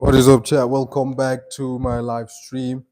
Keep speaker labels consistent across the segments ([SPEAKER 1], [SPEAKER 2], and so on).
[SPEAKER 1] What is up, chat? Welcome back to my live stream.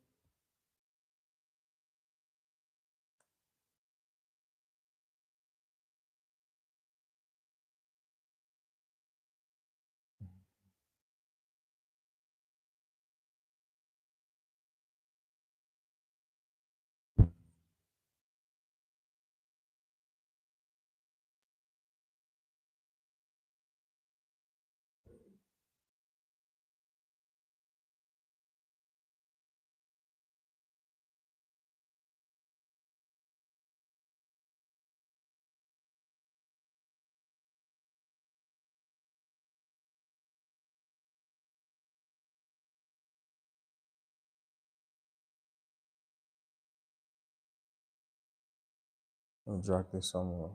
[SPEAKER 1] I'll drag this somewhere.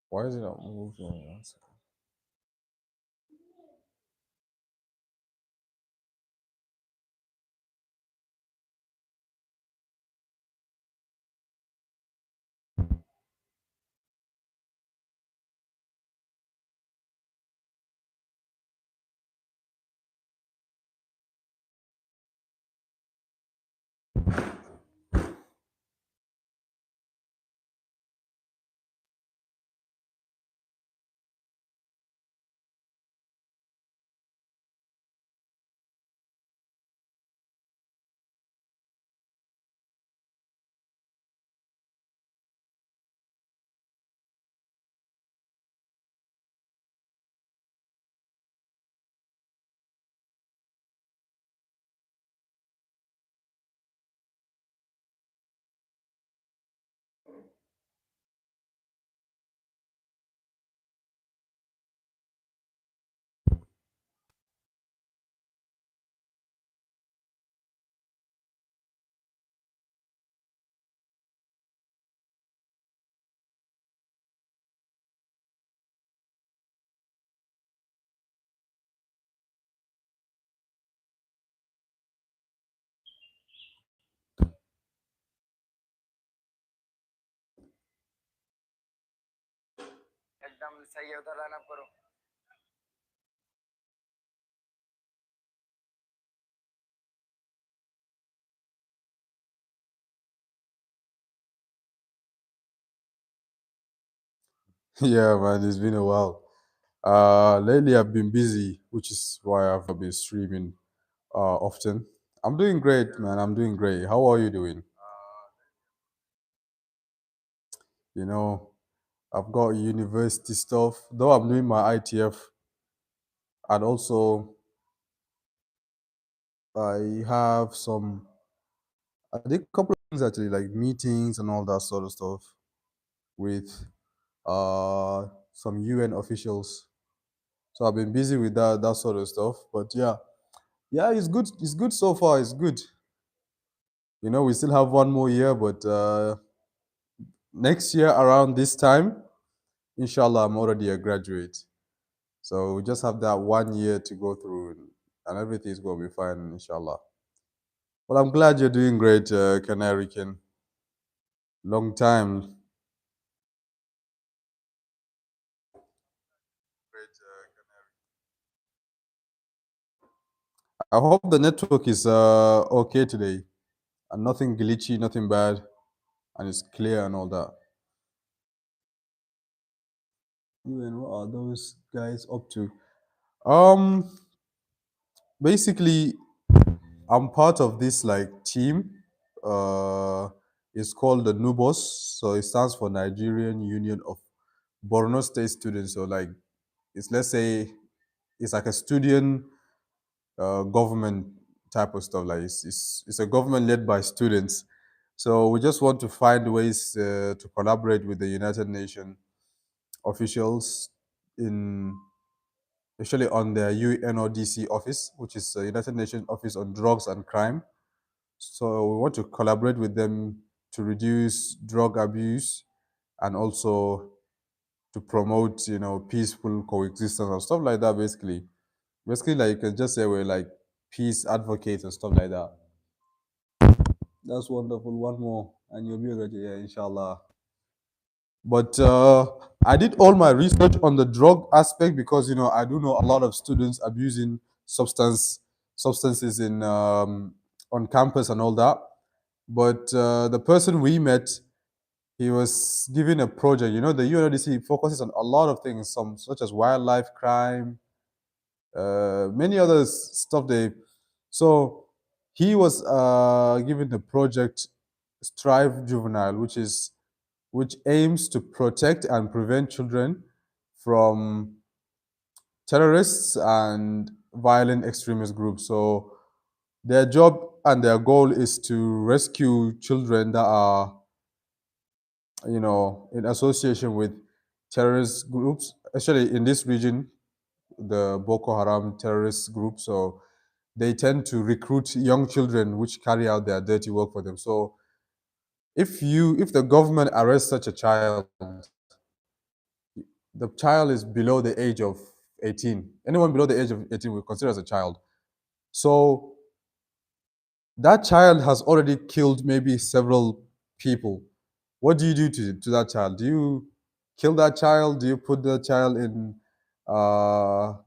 [SPEAKER 1] Why is it not moving? One second.
[SPEAKER 2] एकदम सही है उधर line up करो.
[SPEAKER 1] Yeah, man, it's been a while. Lately I've been busy, which is why I've not been streaming often. I'm doing great, man. I'm doing great. How are you doing? You know, I've got university stuff, though I'm doing my ITF, and also I have some. I did a couple of things actually, like meetings and all that sort of stuff with some UN officials. So I've been busy with that sort of stuff. But yeah, yeah, it's good. It's good so far. It's good. We still have one more year, but next year around this time, inshallah, I'm already a graduate. So we just have that 1 year to go through, and everything's gonna be fine, inshallah. Well, I'm glad you're doing great, Canary King. Long time. I hope the network is okay today, and nothing glitchy, nothing bad, and it's clear and all that. Even what are those guys up to? Um, Basically, I'm part of this like team. It's called the NUBOS, so it stands for Nigerian Union of Borno State Students. So like, it's let's say it's like a student government type of stuff. Like it's a government led by students. So we just want to find ways to collaborate with the United Nations officials in especially on the UNODC office, which is the United Nations Office on Drugs and Crime. So we want to collaborate with them to reduce drug abuse and also to promote, peaceful coexistence and stuff like that. Basically, like you can just say we're like peace advocates and stuff like that. That's wonderful. One more, and you'll be ready, yeah, inshallah. But I did all my research on the drug aspect because I do know a lot of students abusing substances in on campus and all that. But the person we met, he was given a project. The UNODC focuses on a lot of things, some such as wildlife crime, many other stuff. So he was given the project Strive Juvenile, which aims to protect and prevent children from terrorists and violent extremist groups. So their job and their goal is to rescue children that are, in association with terrorist groups, especially in this region, the Boko Haram terrorist group. So they tend to recruit young children which carry out their dirty work for them. So if the government arrests such a child, the child is below the age of 18. Anyone below the age of 18 we consider as a child. So that child has already killed maybe several people. What do you do to that child? Do you kill that child? Do you put the child in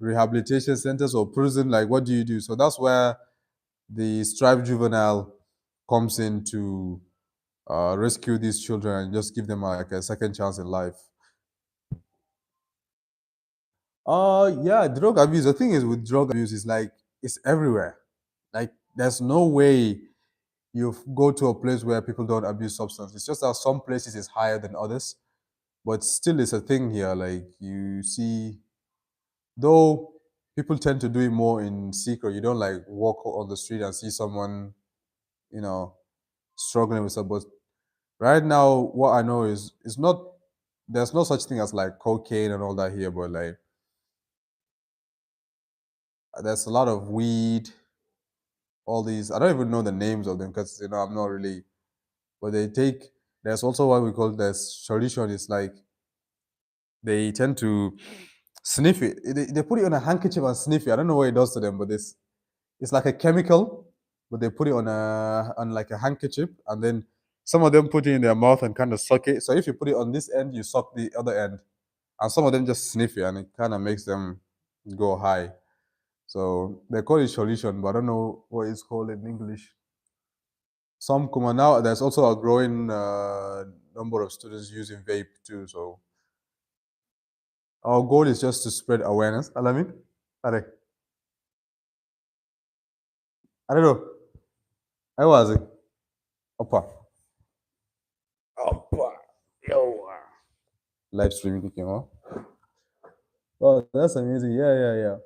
[SPEAKER 1] rehabilitation centers or prison? Like, what do you do? So that's where the Strive Juvenile comes in to rescue these children and just give them like a second chance in life. Yeah, drug abuse. The thing is with drug abuse is like it's everywhere. Like there's no way you go to a place where people don't abuse substance. It's just that some places is higher than others, but still it's a thing here. Like you see, though people tend to do it more in secret. You don't like walk on the street and see someone, you know, struggling with something. But right now, what I know is it's not. There's no such thing as like cocaine and all that here, but like there's a lot of weed, all these. I don't even know the names of them because I'm not really. But they take. There's also what we call the solution. It's like they tend to sniff it. They put it on a handkerchief and sniff it. I don't know what it does to them, but it's like a chemical, but they put it on like a handkerchief, and then some of them put it in their mouth and kind of suck it. So if you put it on this end, you suck the other end, and some of them just sniff it, and it kind of makes them go high. So they call it solution, but I don't know what it's called in English. Some come on now. There's also a growing number of students using vape too. So our goal is just to spread awareness. Alamin, are I don't know. I was it. Upper. Upper. Yo. Live streaming came on. Oh, that's amazing. Yeah, yeah, yeah.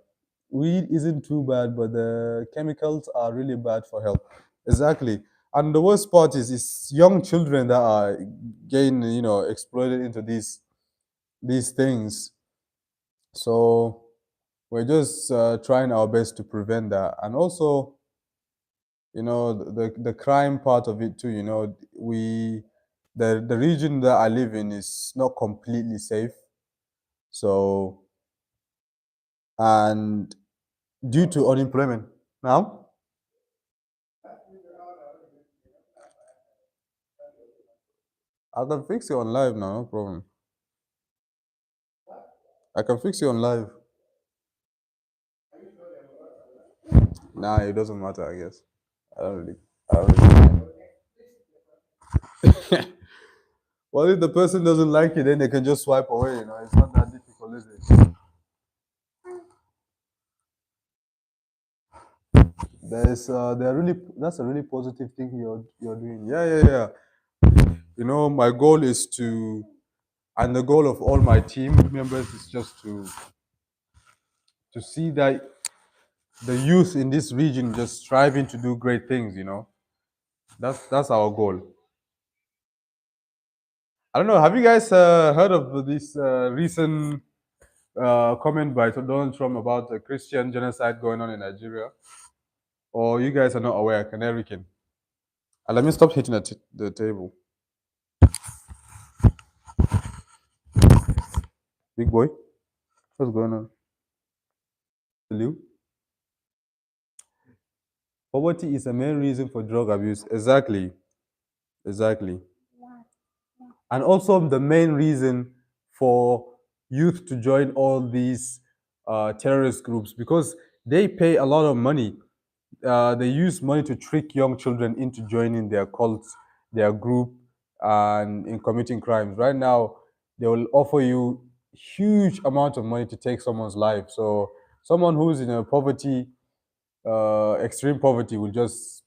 [SPEAKER 1] Weed isn't too bad, but the chemicals are really bad for health. Exactly. And the worst part is it's young children that are getting, exploited into these things. So we're just trying our best to prevent that. And also, the crime part of it too. The region that I live in is not completely safe. So, and due to unemployment now, I can fix it on live now, no problem. I can fix it on live. Nah, it doesn't matter, I guess. I don't really. Well, if the person doesn't like it, then they can just swipe away. It's not that difficult, is it? That's a really positive thing you're doing. Yeah, yeah, yeah. My goal is and the goal of all my team members is just to see that the youth in this region just striving to do great things. That's our goal. I don't know. Have you guys heard of this recent comment by Donald Trump about the Christian genocide going on in Nigeria? Or you guys are not aware? Canary can. Let me stop hitting the table. Big boy, what's going on? Hello? Poverty is a main reason for drug abuse. Exactly. Exactly. and also the main reason for youth to join all these terrorist groups, because they pay a lot of money. They use money to trick young children into joining their cults, their group, and in committing crimes. Right now, they will offer you huge amount of money to take someone's life. So someone who's in a poverty, extreme poverty, will just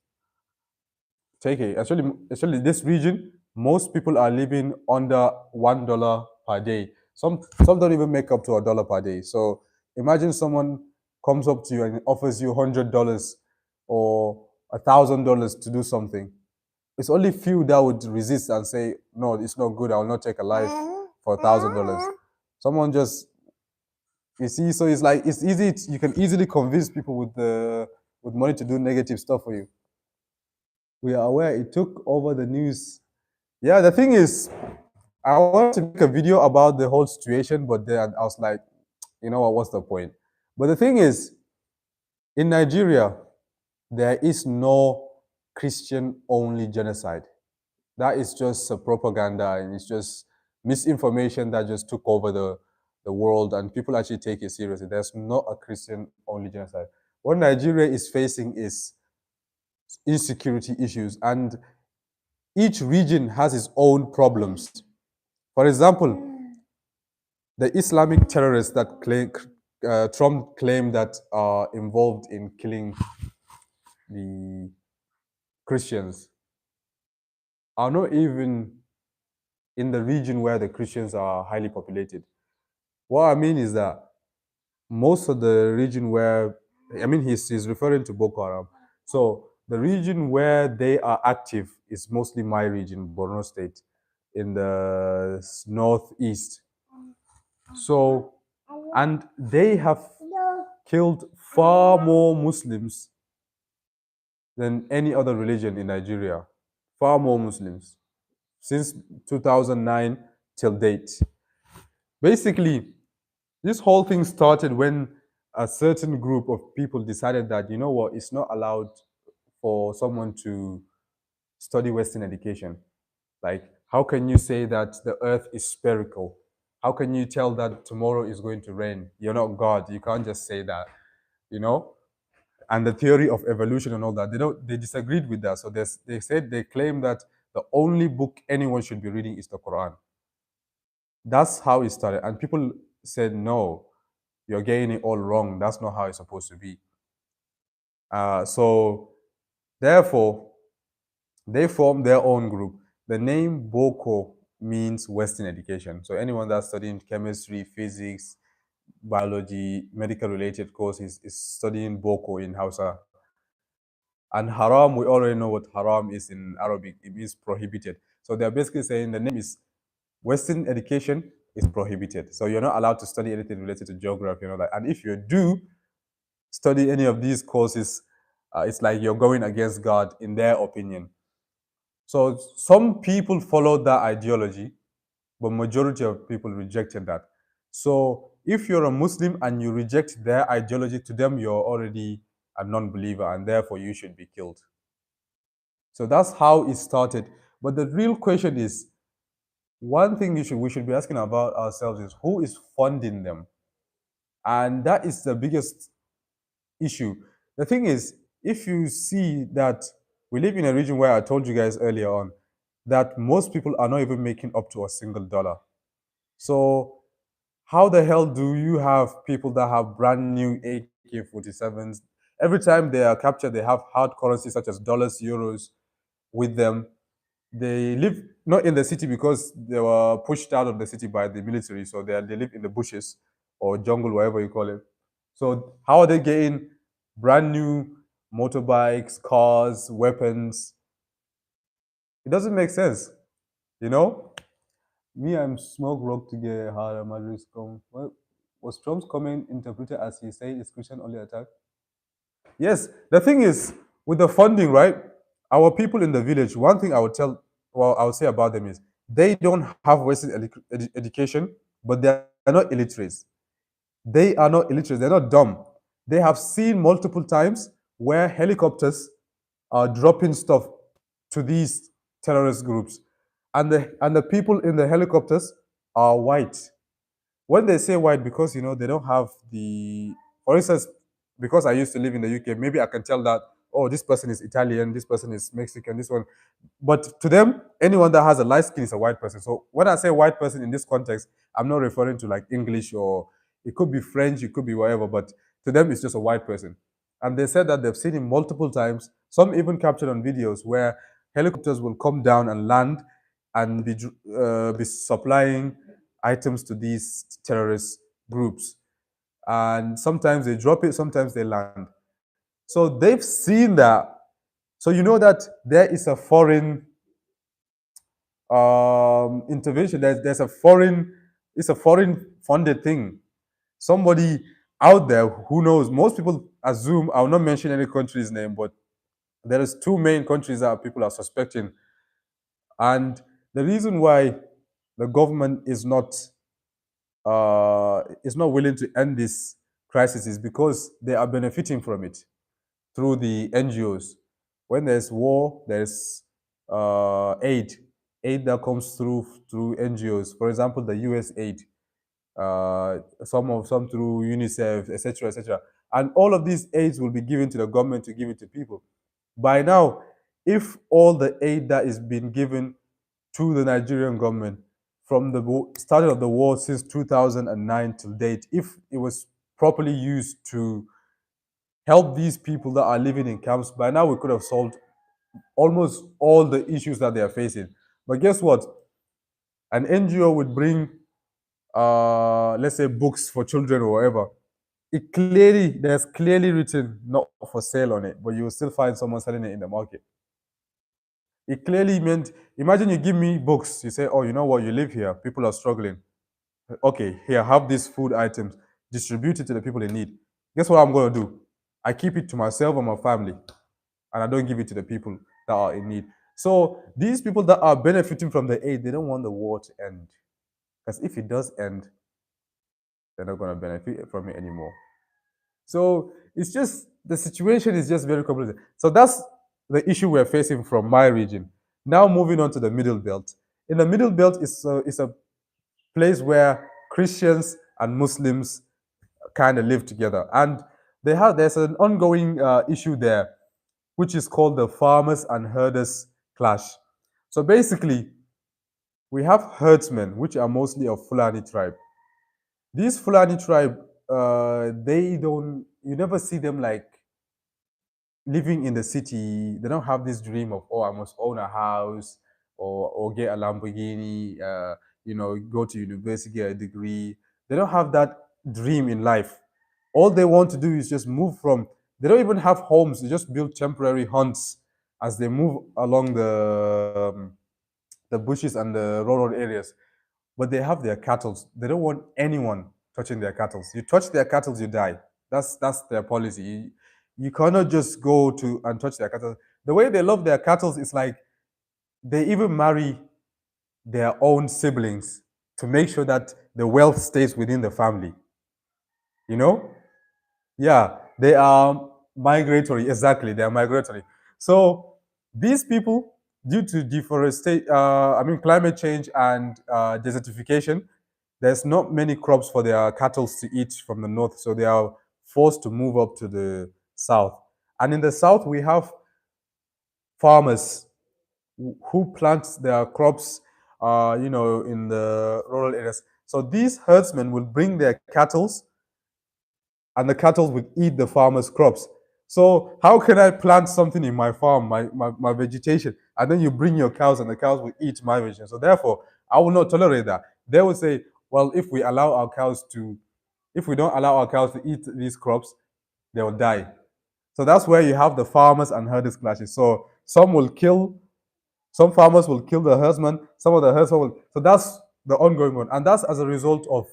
[SPEAKER 1] take it. Actually, this region, most people are living under $1 per day. Some don't even make up to $1 per day. So imagine someone comes up to you and offers you $100 or $1,000 to do something. It's only few that would resist and say, "No, it's not good. I will not take a life for $1,000." Someone just, you see. So it's like it's easy. You can easily convince people with money to do negative stuff for you. We are aware it took over the news. Yeah, the thing is, I wanted to make a video about the whole situation, but then I was like, you know what, what's the point? But the thing is, in Nigeria, there is no Christian only genocide. That is just a propaganda, and it's just misinformation that just took over the world, and people actually take it seriously. There's not a Christian only genocide. What Nigeria is facing is insecurity issues, and each region has its own problems. For example, the Islamic terrorists that Trump claimed that are involved in killing the Christians are not even in the region where the Christians are highly populated. What I mean is that most of the region where, I mean, he's referring to Boko Haram. So the region where they are active is mostly my region, Borno State, in the northeast. So, and they have killed far more Muslims than any other religion in Nigeria. Far more Muslims since 2009 till date. Basically, this whole thing started when a certain group of people decided that, you know what, it's not allowed for someone to study Western education. Like, how can you say that the earth is spherical? How can you tell that tomorrow is going to rain? You're not God. You can't just say that, you know? And the theory of evolution and all that. They disagreed with that. So they claim that the only book anyone should be reading is the Quran. That's how it started. And people said, no, you're getting it all wrong. That's not how it's supposed to be. So therefore, they formed their own group. The name Boko means Western education. So anyone that's studying chemistry, physics, biology, medical related courses is studying Boko in Hausa. And haram, we already know what haram is in Arabic. It means prohibited. So they're basically saying the name is Western education is prohibited. So you're not allowed to study anything related to geography, you know, like, and if you do study any of these courses, it's like you're going against God in their opinion. So some people followed that ideology, but majority of people rejected that. So if you're a Muslim and you reject their ideology, to them you're already a non-believer, and therefore you should be killed. So that's how it started. But the real question is, one thing we should be asking about ourselves is, who is funding them? And that is the biggest issue. The thing is, if you see that we live in a region where I told you guys earlier on that most people are not even making up to a single dollar. So how the hell do you have people that have brand new AK-47s? Every time they are captured, they have hard currency such as dollars, euros with them. They live not in the city because they were pushed out of the city by the military. So they live in the bushes or jungle, whatever you call it. So how are they getting brand new motorbikes, cars, weapons? It doesn't make sense, you know? Me, I'm smoke rock to get hard Madrid come. Well, was Trump's comment interpreted as he said it's Christian only attack? Yes, the thing is, with the funding, right? Our people in the village, one thing I would say about them is they don't have Western education, but they are not illiterate. They are not illiterate. They're not dumb. They have seen multiple times where helicopters are dropping stuff to these terrorist groups. and the people in the helicopters are white. When they say white, because they don't have the, for instance, because I used to live in the UK, maybe I can tell that, oh, this person is Italian, this person is Mexican, this one. But to them, anyone that has a light skin is a white person. So when I say white person in this context, I'm not referring to like English, or it could be French, it could be whatever, but to them it's just a white person. And they said that they've seen him multiple times, some even captured on videos, where helicopters will come down and land and be supplying items to these terrorist groups. And sometimes they drop it, sometimes they land. So they've seen that. So you know that there is a foreign intervention. There's a foreign, it's a foreign funded thing. Somebody out there who knows. Most people assume, I'll not mention any country's name, but there is two main countries that people are suspecting. And the reason why the government is not willing to end this crisis is because they are benefiting from it through the NGOs. When there's war, there's aid that comes through NGOs. For example, the US aid, some through UNICEF, etc., etc. And all of these aids will be given to the government to give it to people. By now, if all the aid that is being given to the Nigerian government from the start of the war since 2009 till date, if it was properly used to help these people that are living in camps, by now we could have solved almost all the issues that they are facing. But guess what? An NGO would bring, let's say, books for children or whatever. There's clearly written not for sale on it, but you will still find someone selling it in the market. It clearly meant, imagine you give me books, you say, oh, you know what, you live here, people are struggling. Okay, here, have these food items, distribute it to the people in need. Guess what I'm going to do? I keep it to myself and my family, and I don't give it to the people that are in need. So these people that are benefiting from the aid, they don't want the war to end. Because if it does end, they're not going to benefit from it anymore. So it's just, the situation is just very complicated. So that's the issue we're facing from my region. Now moving on to the Middle Belt. In the Middle Belt, it's a place where Christians and Muslims kind of live together. And there's an ongoing issue there, which is called the farmers and herders clash. So basically, we have herdsmen, which are mostly of Fulani tribe. These Fulani tribe, you never see them like living in the city. They don't have this dream of, oh, I must own a house, or get a Lamborghini, go to university, get a degree. They don't have that dream in life. All they want to do is just move from, they don't even have homes. They just build temporary hunts as they move along the bushes and the rural areas. But they have their cattle. They don't want anyone touching their cattle. You touch their cattle, you die. That's their policy. You cannot just go to and touch their cattle. The way they love their cattle is like they even marry their own siblings to make sure that the wealth stays within the family. You know? Yeah, they are migratory. Exactly, they are migratory. So these people, due to deforestation, climate change and desertification, there's not many crops for their cattle to eat from the north, so they are forced to move up to the south. And in the south, we have farmers who plant their crops, in the rural areas. So these herdsmen will bring their cattle, and the cattle will eat the farmer's crops. So how can I plant something in my farm, my vegetation, and then you bring your cows and the cows will eat my vegetation? So therefore, I will not tolerate that. They will say, well, if we don't allow our cows to eat these crops, they will die. So that's where you have the farmers and herders clashes. So some farmers will kill the herdsman, some of the herdsmen will. So that's the ongoing one. And that's as a result of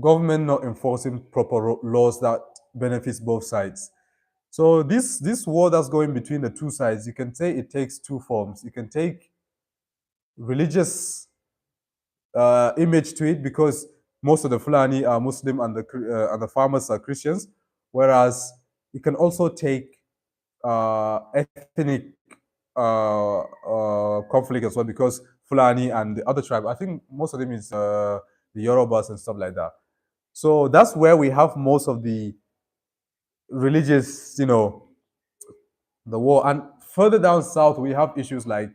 [SPEAKER 1] government not enforcing proper laws that benefits both sides. So this war that's going between the two sides, you can say it takes two forms. You can take religious image to it, because most of the Fulani are Muslim and the farmers are Christians, whereas you can also take ethnic conflict as well because Fulani and the other tribe, I think most of them is the Yorubas and stuff like that. So that's where we have most of the religious, the war. And further down south, we have issues like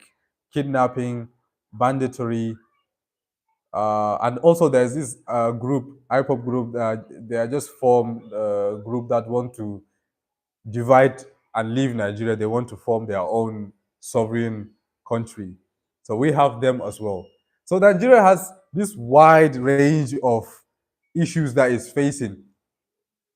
[SPEAKER 1] kidnapping, banditry, and also there's this group, IPOP group. They are just formed a group that want to divide and leave Nigeria. They want to form their own sovereign country. So we have them as well. So Nigeria has this wide range of issues that it's facing,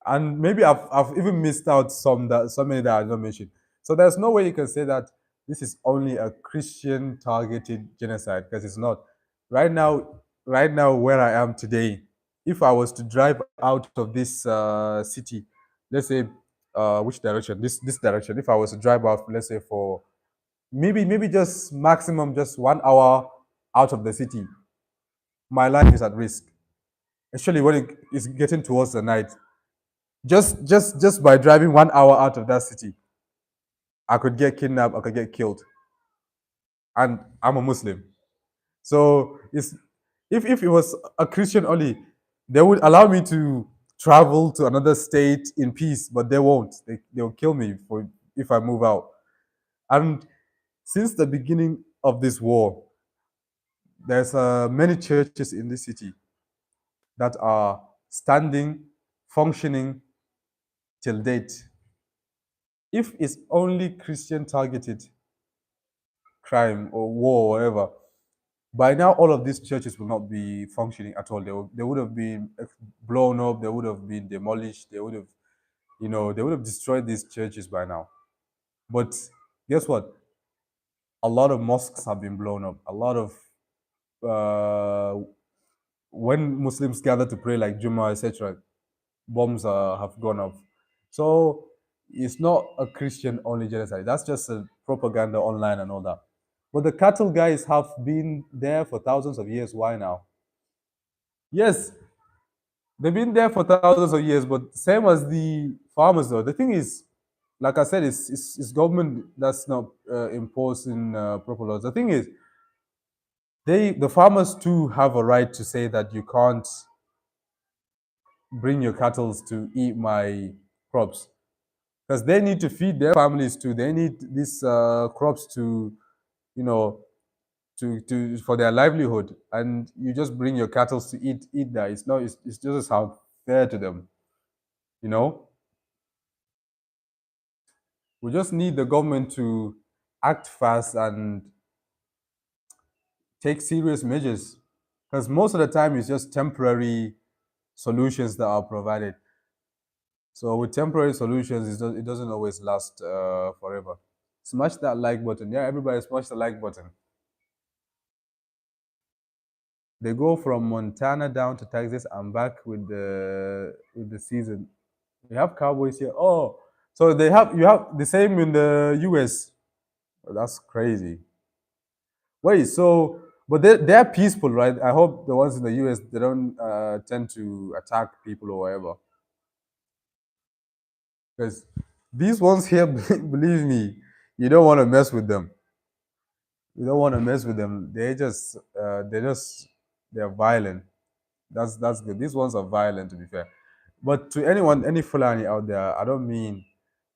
[SPEAKER 1] and maybe I've even missed out so many that I don't mention. So there's no way you can say that this is only a Christian targeted genocide because it's not. Right now, right now where I am today, if I was to drive out of this city, let's say which direction? This direction. If I was to drive out, let's say for maybe just maximum just 1 hour out of the city, my life is at risk. Especially when it is getting towards the night. Just by driving 1 hour out of that city, I could get kidnapped, I could get killed. And I'm a Muslim. So it's if it was a Christian only, they would allow me to travel to another state in peace, but they won't. They'll kill me for if I move out. And since the beginning of this war, there's many churches in this city that are standing, functioning till date. If it's only Christian targeted crime or war or whatever, by now all of these churches will not be functioning at all. They would have been blown up, they would have been demolished, they would have, they would have destroyed these churches by now. But guess what? A lot of mosques have been blown up. A lot of when Muslims gather to pray like Jummah, etc., bombs have gone off. So it's not a Christian only genocide. That's just a propaganda online and all that. But the cattle guys have been there for thousands of years. Why now? Yes, they've been there for thousands of years, but same as the farmers, though. The thing is, like I said, it's government that's not imposing proper laws. The thing is, the farmers too have a right to say that you can't bring your cattle to eat my crops because they need to feed their families too. They need these crops to, you know, to for their livelihood, and you just bring your cattle to eat that. It's not. It's just how fair to them, you know. We just need the government to act fast and take serious measures because most of the time it's just temporary solutions that are provided. So with temporary solutions, it doesn't always last forever. Smash that like button. Yeah, everybody smash the like button. They go from Montana down to Texas and back with the season. We have Cowboys here. Oh, so you have the same in the US. Oh, that's crazy. Wait, so but they're peaceful, right? I hope the ones in the US they don't tend to attack people or whatever. Because these ones here, believe me, you don't want to mess with them. You don't want to mess with them. They're violent. That's good. These ones are violent, to be fair. But to anyone, any Fulani out there, I don't mean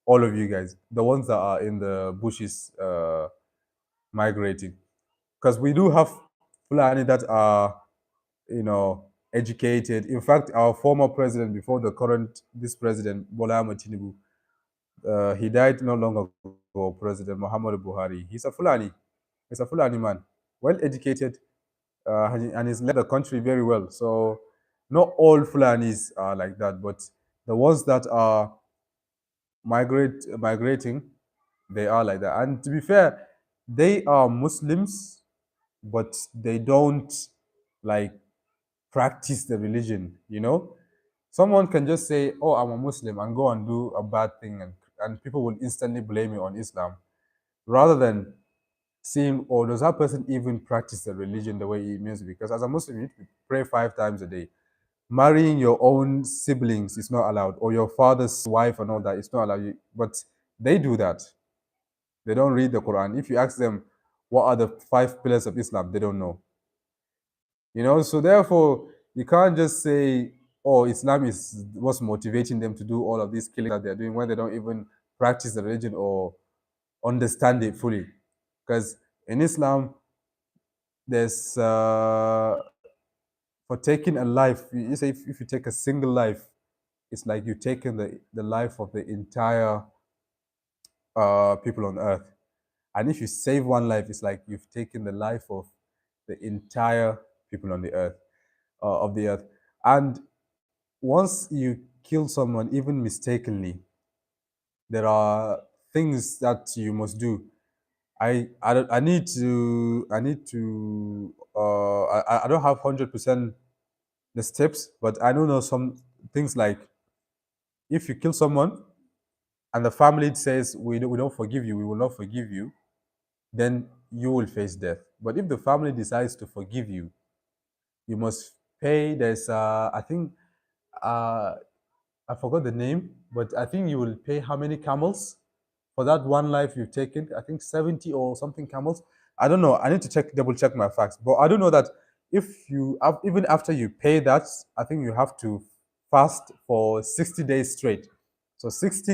[SPEAKER 1] all of you guys. The ones that are in the bushes migrating, because we do have Fulani that are, educated. In fact, our former president, before this president, Bola Ahmed Tinubu, he died not long ago. President Muhammadu Buhari. He's a Fulani. He's a Fulani man, well educated, and he's led the country very well. So not all Fulanis are like that, but the ones that are migrating, they are like that. And to be fair, they are Muslims, but they don't like practice the religion. Someone can just say, "Oh, I'm a Muslim," and go and do a bad thing, and people will instantly blame you on Islam, rather than seeing, or does that person even practice the religion the way it means? Because as a Muslim, you need to pray 5 times a day. Marrying your own siblings is not allowed, or your father's wife and all that is not allowed. But they do that. They don't read the Quran. If you ask them what are the 5 pillars of Islam, they don't know. So therefore you can't just say, oh, Islam is what's motivating them to do all of these killing that they're doing when they don't even practice the religion or understand it fully. Because in Islam, there's for taking a life, you say if you take a single life, it's like you've taken the life of the entire people on earth. And if you save one life, it's like you've taken the life of the entire people on the earth, of the earth. And once you kill someone, even mistakenly, there are things that you must do. I need to I don't have 100% the steps, but I don't know some things like if you kill someone and the family says we don't forgive you, we will not forgive you, then you will face death. But if the family decides to forgive you, you must pay. There's I think uh, I forgot the name, but I think you will pay how many camels for that one life you've taken. I think 70 or something camels. I don't know. I need to double check my facts. But I do know that if you have, even after you pay that, I think you have to fast for 60 days straight. So 60.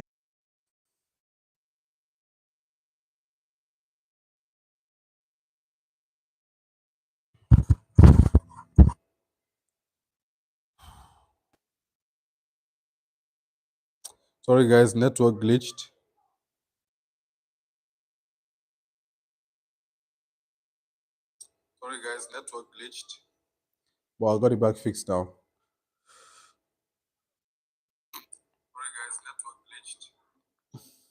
[SPEAKER 1] Sorry guys, network glitched. Sorry guys, network glitched. Well, I got it back fixed now. Sorry guys, network glitched.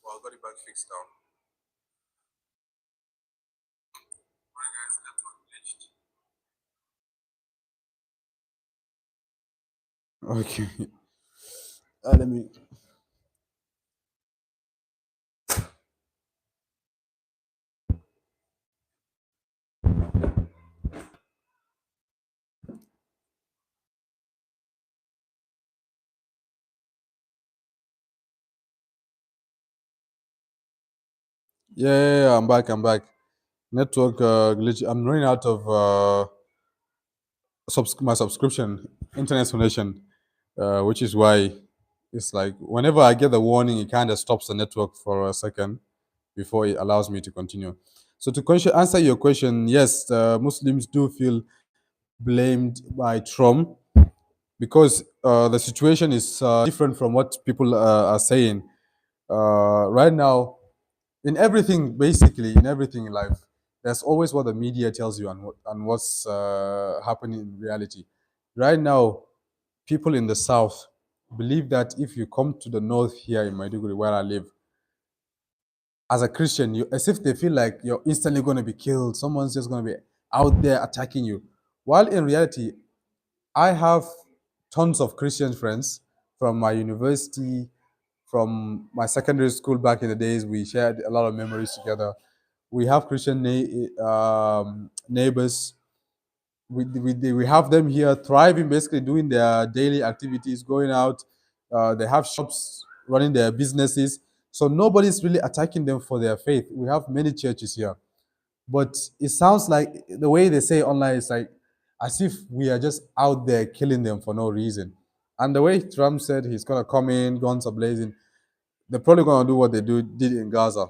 [SPEAKER 1] Well, I got it back fixed now. Sorry guys, network glitched. Okay. Let me. Yeah, I'm back. I'm back. Network glitch. I'm running out of my subscription, internet connection, which is why it's like whenever I get the warning, it kind of stops the network for a second before it allows me to continue. So to answer your question, yes, Muslims do feel blamed by Trump because the situation is different from what people are saying. Right now, in everything, basically, in everything in life, there's always what the media tells you and what's happening in reality. Right now, people in the south believe that if you come to the north here in Maiduguri, where I live, as a Christian, as if they feel like you're instantly going to be killed. Someone's just going to be out there attacking you. While in reality, I have tons of Christian friends from my university, from my secondary school back in the days. We shared a lot of memories together. We have Christian neighbors. We have them here thriving, basically doing their daily activities, going out. They have shops, running their businesses. So nobody's really attacking them for their faith. We have many churches here. But it sounds like the way they say online is like as if we are just out there killing them for no reason. And the way Trump said he's gonna come in, guns are blazing, they're probably gonna do what they did in Gaza.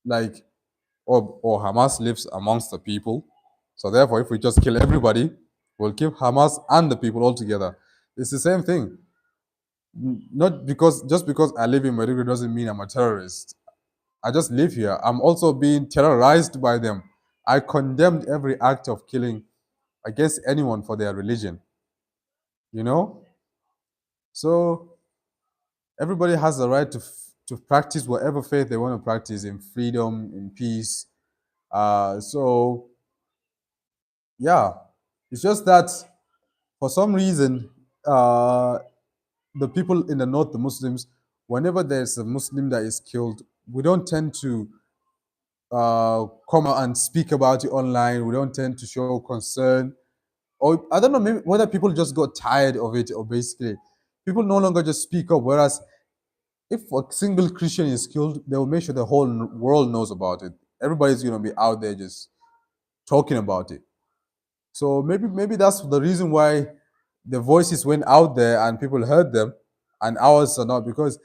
[SPEAKER 1] Like or Hamas lives amongst the people. So therefore, if we just kill everybody, we'll kill Hamas and the people all together. It's the same thing. Not because just because I live in Maiduguri doesn't mean I'm a terrorist. I just live here. I'm also being terrorized by them. I condemned every act of killing against anyone for their religion. You know, so everybody has the right to practice whatever faith they want to practice in freedom, in peace. So yeah, it's just that for some reason, uh, the people in the north, the Muslims, whenever there's a Muslim that is killed, we don't tend to come out and speak about it online. We don't tend to show concern. Or I don't know, maybe whether people just got tired of it or basically people no longer just speak up. Whereas if a single Christian is killed, they will make sure the whole world knows about it. Everybody's gonna be out there just talking about it. So maybe that's the reason why the voices went out there and people heard them, and ours are not, because